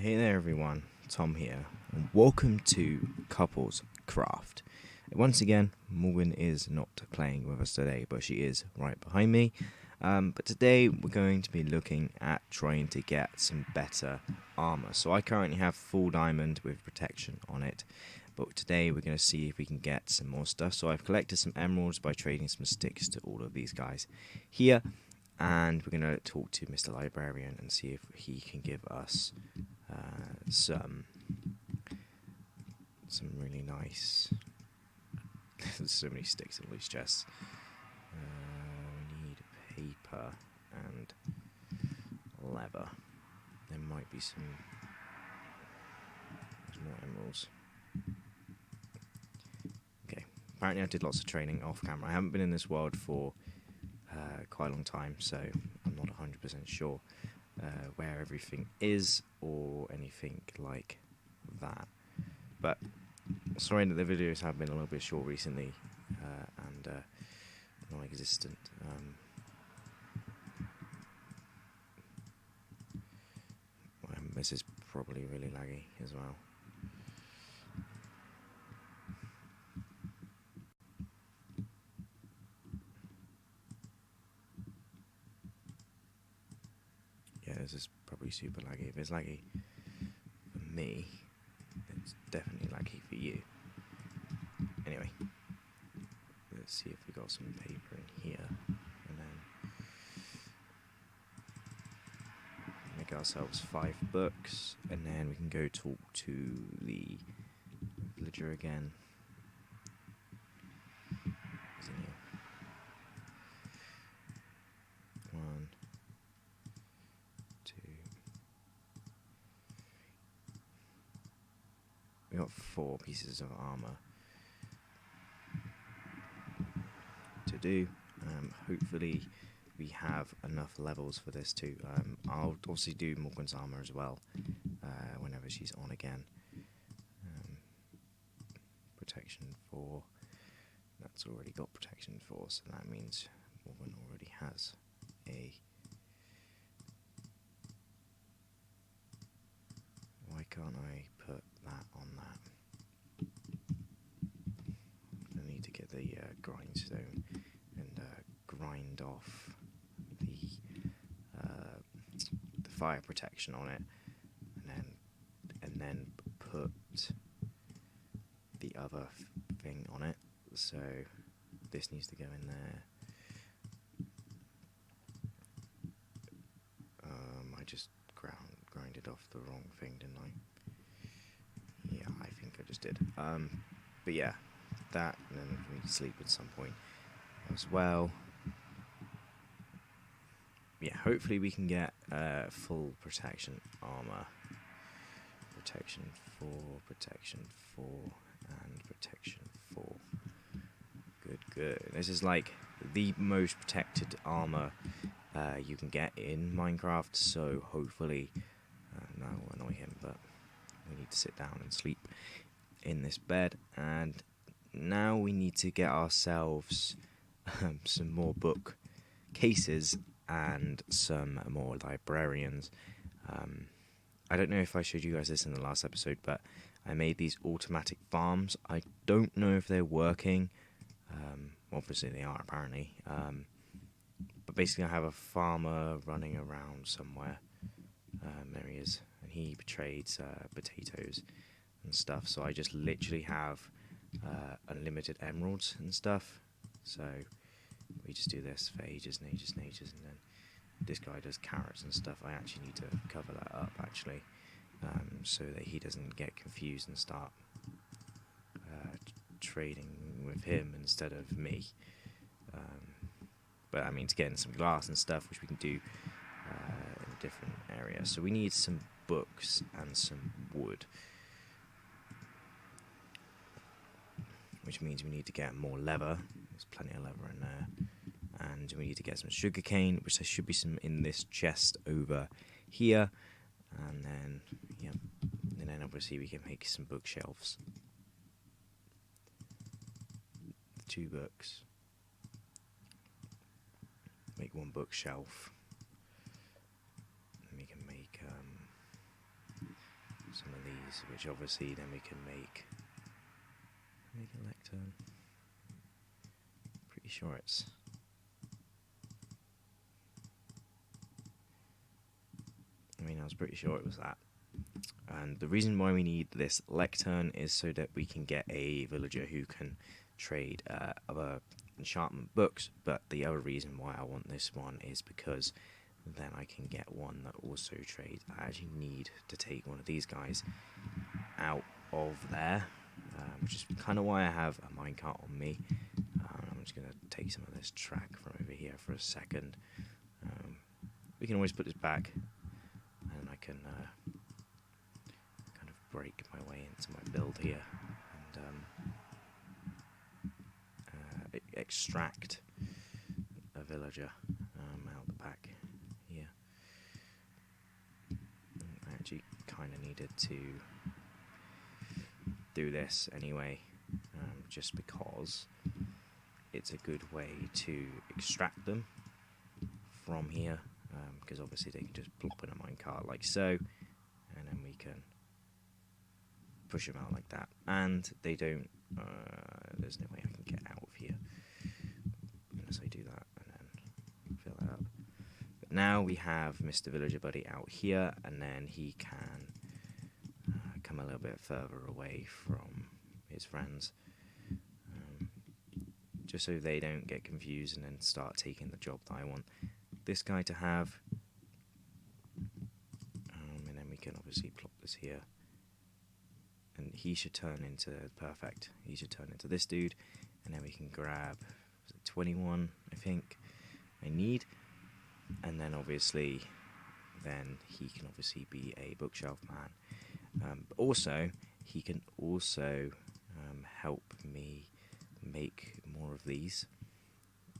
Hey there everyone, Tom here, and welcome to Couples Craft. Once again, Morgan is not playing with us today, but she is right behind me. But today we're going to be looking at trying to get some better armor. So I currently have full diamond with protection on it, but today we're going to see if we can get some more stuff. So I've collected some emeralds by trading some sticks to all of these guys here. And we're going to talk to Mr. Librarian and see if he can give us some really nice... There's so many sticks in loose chests. We need paper and leather. There might be some... There's more emeralds. Okay. Apparently I did lots of training off camera. I haven't been in this world for... quite a long time, so I'm not 100% sure where everything is or anything like that. But sorry that the videos have been a little bit short recently and non-existent. This is probably really laggy as well. Yeah, this is probably super laggy. If it's laggy for me, it's definitely laggy for you. Anyway, let's see if we got some paper in here, and then make ourselves 5 books, and then we can go talk to the villager again. He's in here. 1, 2. We got 4 pieces of armor to do. Hopefully we have enough levels for this too. I'll also do Morgan's armor as well whenever she's on again. Protection 4. That's already got protection 4, so that means Morgan already has a... Why can't I put that on that? I need to get the grindstone and grind off the fire protection on it, and then put the other thing on it. So this needs to go in there. I just grinded off the wrong thing, didn't I? Yeah, I think I just did. But yeah, that, and then we can sleep at some point as well. Yeah, hopefully we can get full protection armor. Protection 4, protection 4, and protection 4. Good. This is like the most protected armor you can get in Minecraft, so hopefully that will annoy him, but we need to sit down and sleep in this bed. And now we need to get ourselves some more book cases and some more librarians. I don't know if I showed you guys this in the last episode, but I made these automatic farms. I don't know if they're working. Obviously they are, apparently. But basically I have a farmer running around somewhere. There he is. And he trades potatoes and stuff. So I just literally have unlimited emeralds and stuff. So we just do this for ages and ages and ages. And then this guy does carrots and stuff. I actually need to cover that up, actually. So that he doesn't get confused and start trading with him instead of me. But I mean, to get in some glass and stuff, which we can do in a different area. So we need some books and some wood, which means we need to get more leather. There's plenty of leather in there. And we need to get some sugarcane, which there should be some in this chest over here. And then, yeah, and then obviously we can make some bookshelves. 2 books. Make 1 bookshelf. And we can make these, which obviously then we can make a lectern. Pretty sure it's... I mean, I was pretty sure it was that. And the reason why we need this lectern is so that we can get a villager who can trade other enchantment books, but the other reason why I want this one is because then I can get one that also trades. I actually need to take one of these guys out of there, which is kind of why I have a minecart on me. I'm just going to take some of this track from over here for a second. We can always put this back, and I can kind of break my way into my build here and extract a villager out the back here. I actually kind of needed to do this anyway, just because it's a good way to extract them from here, because obviously they can just plop in a minecart like so, and then we can push them out like that, and they don't, there's no way I can get out of here unless I do that and then fill that up. But now we have Mr. Villager Buddy out here, and then he can come a little bit further away from his friends, just so they don't get confused and then start taking the job that I want this guy to have. And then we can obviously plop this here, and he should turn into perfect. He should turn into this dude, and then we can grab 21, I think I need, and then obviously then he can obviously be a bookshelf man. But also he can also help me make more of these,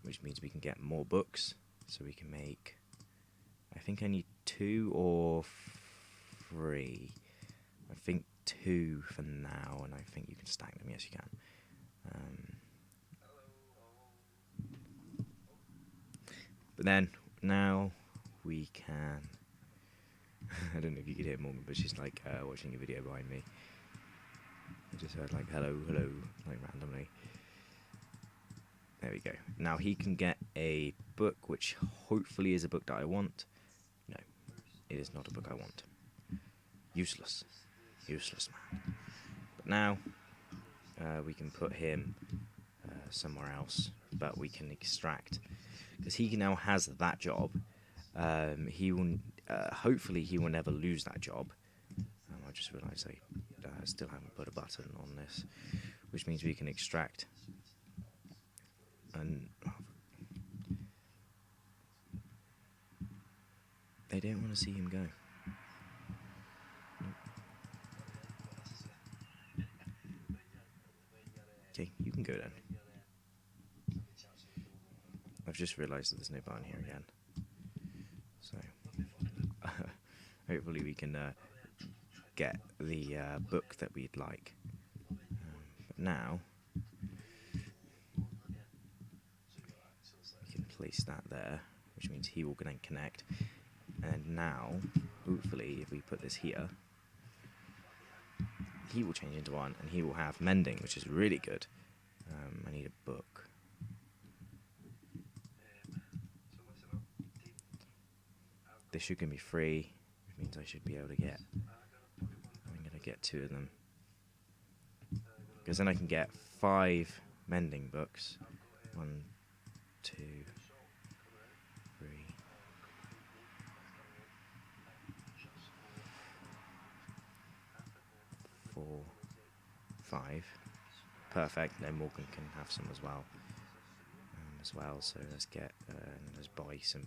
which means we can get more books. So we can make, I think I need 2 or 3. I think 2 for now, and I think you can stack them. Yes, you can. But then now we can. I don't know if you could hear Morgan, but she's like watching a video behind me. I just heard like hello, hello, like randomly. There we go. Now he can get a book, which hopefully is a book that I want. No, it is not a book I want. Useless. Useless, man. But now we can put him somewhere else, but we can extract, because he now has that job. He will, hopefully he will never lose that job. I just realised I still haven't put a button on this, which means we can extract. And they don't want to see him go. Okay, you can go then. I've just realised that there's no button here again. So hopefully we can get the book that we'd like. But now we can place that there, which means he will then connect. And now, hopefully, if we put this here, he will change into one, and he will have mending, which is really good. I need a book. This should give me free, which means I should be able to get. I'm going to get 2 of them, because then I can get 5 mending books. 1, 2, 3. 4, 5. Perfect. Then Morgan can have some as well. So let's get let's buy some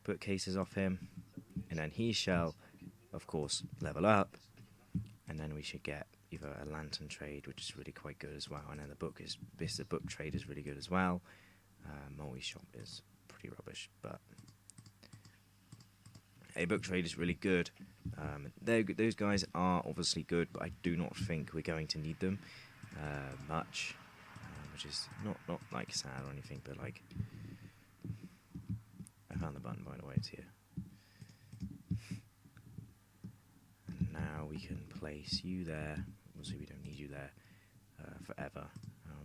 bookcases off him, and then he shall, of course, level up, and then we should get either a lantern trade, which is really quite good as well, and then the book trade is really good as well. Multi-shop is pretty rubbish, but a book trade is really good. Those guys are obviously good, but I do not think we're going to need them much, which is not like sad or anything, but like, I found the button, by the way, it's here. And now we can place you there. Obviously we don't need you there forever.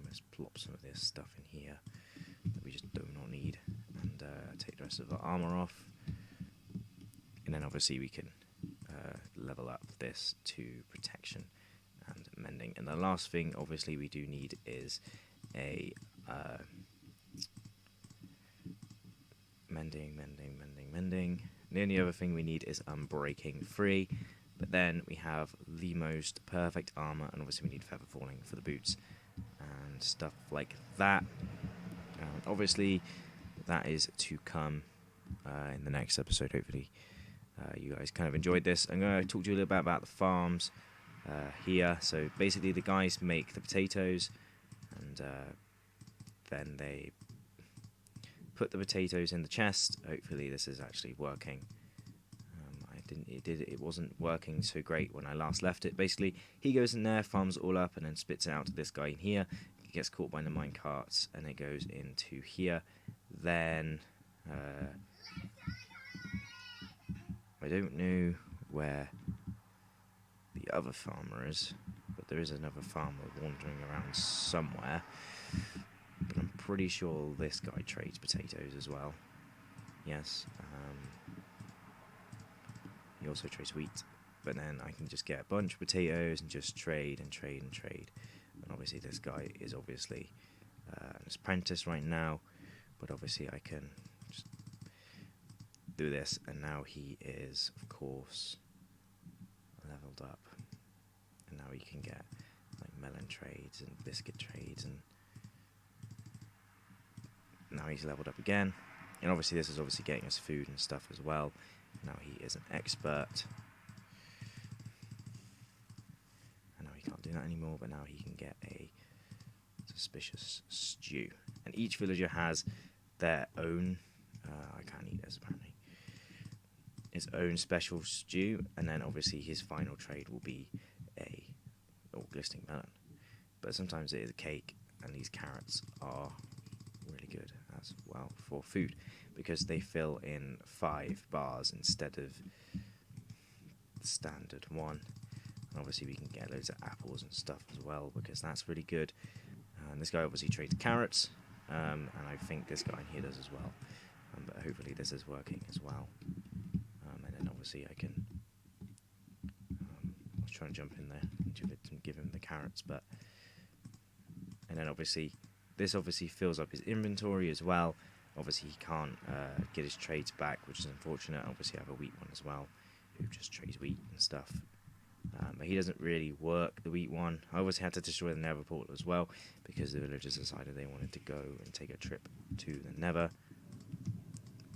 Let's plop some of this stuff in here that we just do not need, and take the rest of the armour off. And then obviously we can level up this to protection and mending. And the last thing obviously we do need is a mending. The only other thing we need is unbreaking 3, but then we have the most perfect armour, and obviously we need feather falling for the boots and stuff like that. Obviously that is to come in the next episode, hopefully. You guys kind of enjoyed this. I'm going to talk to you a little bit about the farms here. So basically the guys make the potatoes, and then they put the potatoes in the chest. Hopefully this is actually working. It wasn't working so great when I last left it. Basically he goes in there, farms it all up, and then spits it out to this guy in here. He gets caught by the mine carts, and it goes into here. Then I don't know where the other farmer is, but there is another farmer wandering around somewhere. But I'm pretty sure this guy trades potatoes as well. Yes. He also trades wheat. But then I can just get a bunch of potatoes and just trade and trade and trade. And obviously this guy is obviously an apprentice right now. But obviously I can just do this, and now he is, of course, leveled up. And now he can get like melon trades and biscuit trades, and now he's leveled up again. And obviously this is obviously getting us food and stuff as well. Now he is an expert. And now he can't do that anymore, but now he can get a suspicious stew. And each villager has their own, I can't eat this apparently, his own special stew, and then obviously his final trade will be a glistening melon. But sometimes it is a cake, and these carrots are really good as well for food, because they fill in 5 bars instead of the standard 1. And obviously we can get loads of apples and stuff as well, because that's really good. And this guy obviously trades carrots, and I think this guy in here does as well. But hopefully this is working as well. And then obviously I can I was trying to jump in there and give him the carrots, but and then obviously this obviously fills up his inventory as well. Obviously he can't get his trades back, which is unfortunate. Obviously I have a wheat one as well, who just trades wheat and stuff. But he doesn't really work, the wheat one. I obviously had to destroy the nether portal as well, because the villagers decided they wanted to go and take a trip to the nether,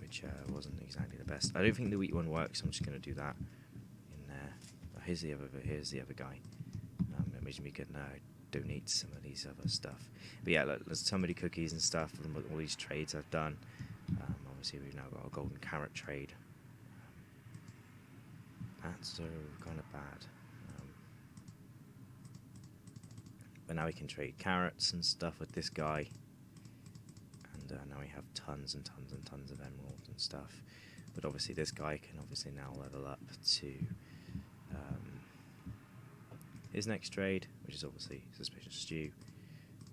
which wasn't exactly the best. I don't think the wheat one works, so I'm just going to do that in there. Here's the other guy. Maybe we can donate some of these other stuff. But yeah, look, there's so many cookies and stuff from all these trades I've done. Obviously we've now got a golden carrot trade. That's so kind of bad. But now we can trade carrots and stuff with this guy. And now we have tons and tons and tons of emeralds and stuff. But obviously this guy can obviously now level up to his next trade, which is obviously Suspicious Stew.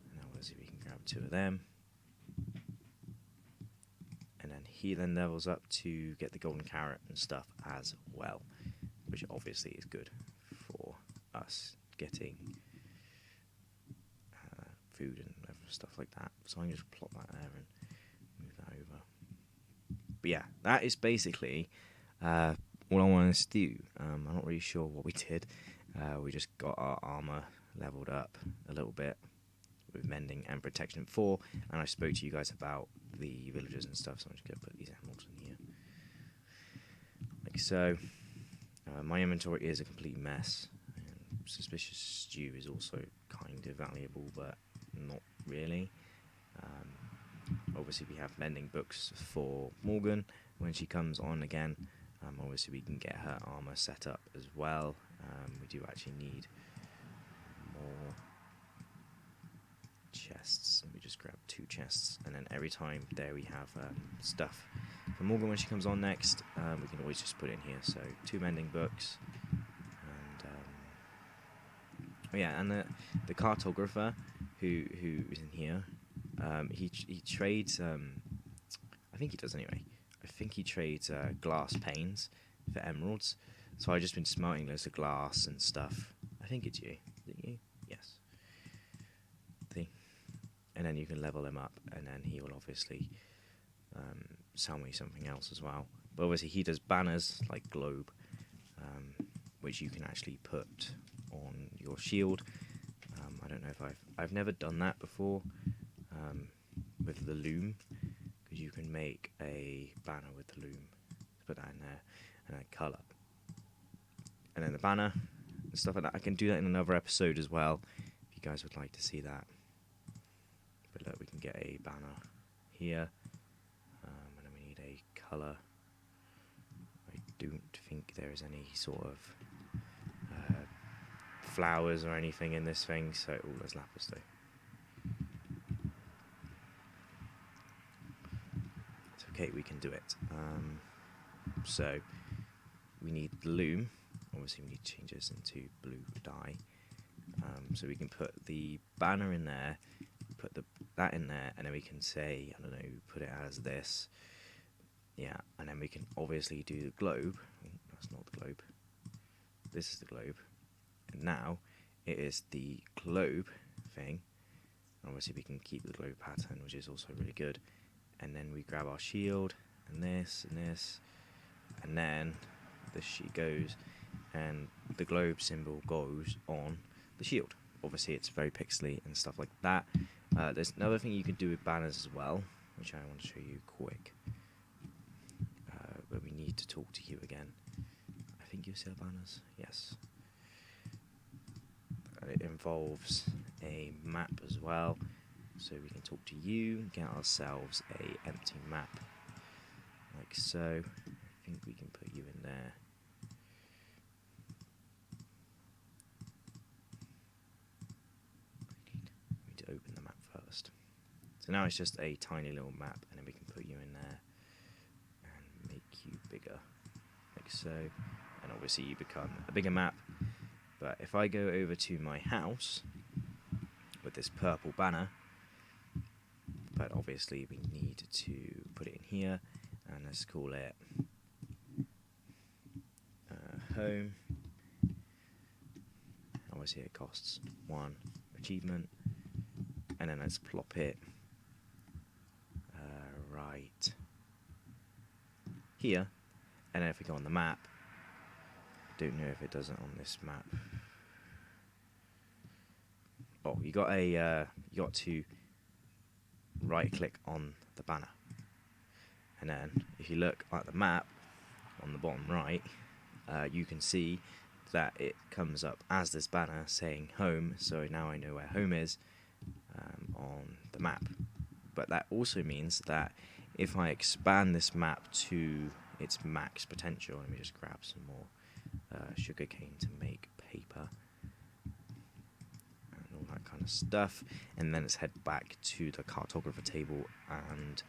And now obviously we can grab 2 of them. And then he then levels up to get the golden carrot and stuff as well, which obviously is good for us getting food and stuff like that. So I'm going to just plot that there and move that over. But yeah, that is basically all I wanted to do. I'm not really sure what we did. We just got our armor leveled up a little bit with mending and protection 4, and I spoke to you guys about the villagers and stuff, so I'm just going to put these emeralds in here like so. My inventory is a complete mess. Suspicious Stew is also kind of valuable, but not really. Obviously we have mending books for Morgan when she comes on again. Obviously we can get her armor set up as well. We do actually need more chests. Let me just grab 2 chests, and then every time there we have stuff for Morgan when she comes on next. We can always just put it in here. So 2 mending books, and Oh yeah, and the cartographer who is in here, he trades. I think he does anyway. I think he trades glass panes for emeralds. So I've just been smelting loads of glass and stuff. I think it's you. Is it you? Yes. See? And then you can level him up, and then he will obviously sell me something else as well. But obviously he does banners like globe, which you can actually put on your shield. I don't know if I've never done that before with the loom, because you can make a banner with the loom. Put that in there and then colour. And then the banner and stuff like that. I can do that in another episode as well, if you guys would like to see that. But look, we can get a banner here, and then we need a colour. I don't think there is any sort of flowers or anything in this thing, so there's lapis though. It's okay, we can do it. So we need the loom. Obviously we need to change this into blue dye, so we can put the banner in there, put that in there, and then we can say, I don't know, put it as this, yeah, and then we can obviously do the globe. Oh, that's not the globe, this is the globe, and now it is the globe thing. Obviously we can keep the globe pattern, which is also really good, and then we grab our shield and this and this, and then the sheet goes and the globe symbol goes on the shield. Obviously it's very pixely and stuff like that. There's another thing you can do with banners as well, which I want to show you quick, but we need to talk to you again. I think you sell banners, yes. It involves a map as well, so we can talk to you, get ourselves a empty map like so. I think we can put you in there. We need to open the map first. So now it's just a tiny little map, and then we can put you in there and make you bigger like so, and obviously you become a bigger map. But if I go over to my house with this purple banner, but obviously we need to put it in here, and let's call it home. Obviously it costs 1 achievement, and then let's plop it right here, and then if we go on the map, don't know if it does it on this map. Oh, you got to right click on the banner, and then if you look at the map on the bottom right, you can see that it comes up as this banner saying home, so now I know where home is on the map. But that also means that if I expand this map to its max potential, let me just grab some more sugarcane to make paper and all that kind of stuff, and then let's head back to the cartographer table, and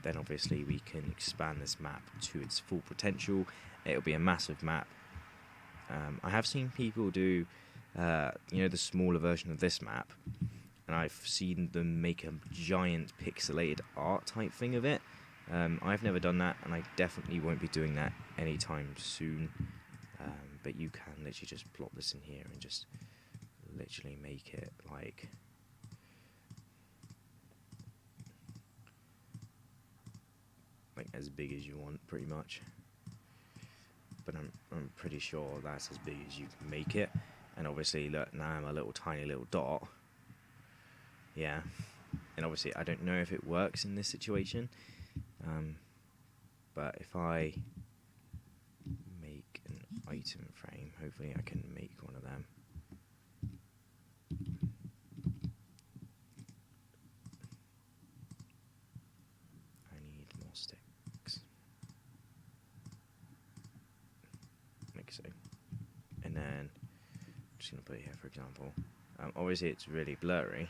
then obviously we can expand this map to its full potential. It'll be a massive map. I have seen people do the smaller version of this map, and I've seen them make a giant pixelated art type thing of it. I've never done that, and I definitely won't be doing that anytime soon. But you can literally just plop this in here and just literally make it like as big as you want, pretty much. But I'm pretty sure that's as big as you can make it. And obviously, look, now I'm a little tiny little dot. Yeah. And obviously, I don't know if it works in this situation. But if I make an item frame, hopefully I can make one of them. I need more sticks. Like so. And then I'm just going to put it here, for example. Obviously, it's really blurry.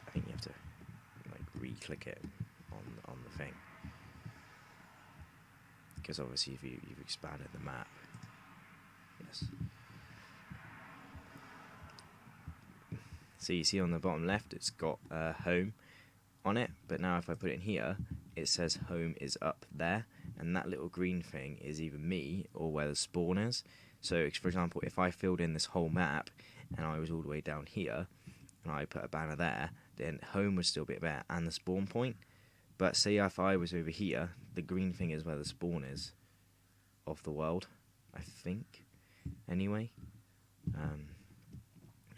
I think you have to re-click it on the thing, because obviously if you've expanded the map, yes. So you see on the bottom left, it's got home on it, but now if I put it in here, it says home is up there, and that little green thing is either me or where the spawn is. So, for example, if I filled in this whole map and I was all the way down here, and I put a banner there, then home would still be there and the spawn point. But say if I was over here, the green thing is where the spawn is of the world, I think. Anyway,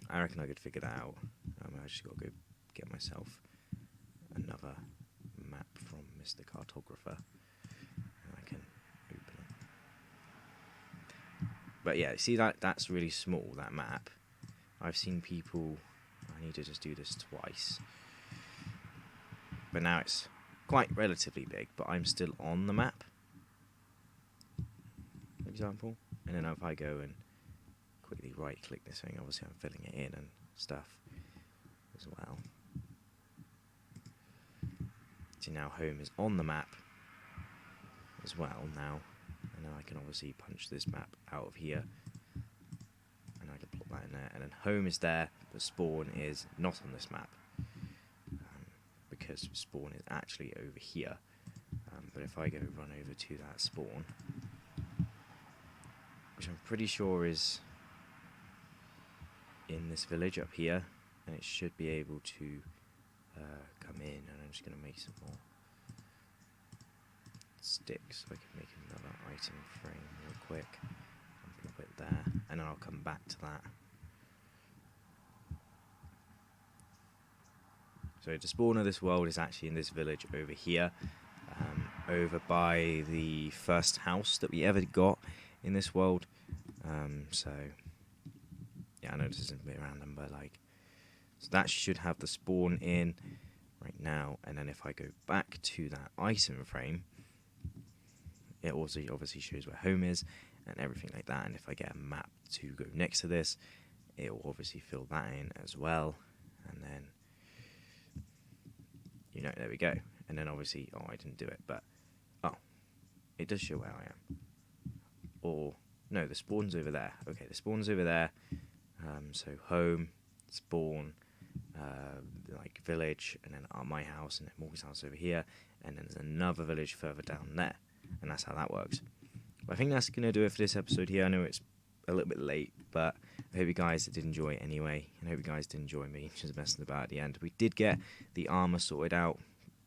I reckon I could figure that out. I just got to go get myself another map from Mr. Cartographer, and I can open it. But yeah, see that's really small, that map. I've seen people. I need to just do this twice, but now it's quite relatively big. But I'm still on the map, for example. And then if I go and quickly right-click this thing, obviously I'm filling it in and stuff as well. See, now home is on the map as well now, and then I can obviously punch this map out of here, and I can plop that in there, and then home is there, but spawn is not on this map, because spawn is actually over here. But if I go run over to that spawn, which I'm pretty sure is in this village up here, and it should be able to come in, and I'm just going to make some more sticks so I can make another item frame real quick and plop it there, and then I'll come back to that. So the spawn of this world is actually in this village over here, over by the first house that we ever got in this world. So yeah, I know this is a bit random, but like, so that should have the spawn in right now, and then if I go back to that item frame, it also obviously shows where home is and everything like that. And if I get a map to go next to this, it will obviously fill that in as well, and then, you know, there we go. And then obviously, oh, I didn't do it, but oh, it does show where I am. Or no, the spawn's over there. Okay, the spawn's over there. So home, spawn, like village, and then my house, and then Morgan's house over here, and then there's another village further down there, and that's how that works. But I think that's going to do it for this episode here. I know it's a little bit late, but I hope you guys did enjoy it anyway, and I hope you guys did enjoy me just messing about at the end. We did get the armour sorted out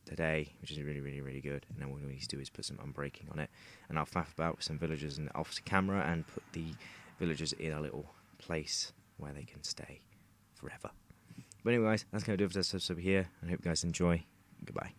today, which is really, really, really good, and then what we need to do is put some unbreaking on it, and I'll faff about with some villagers and off camera and put the villagers in a little place where they can stay forever. But anyway, guys, that's going to do it for this episode here. I hope you guys enjoy. Goodbye.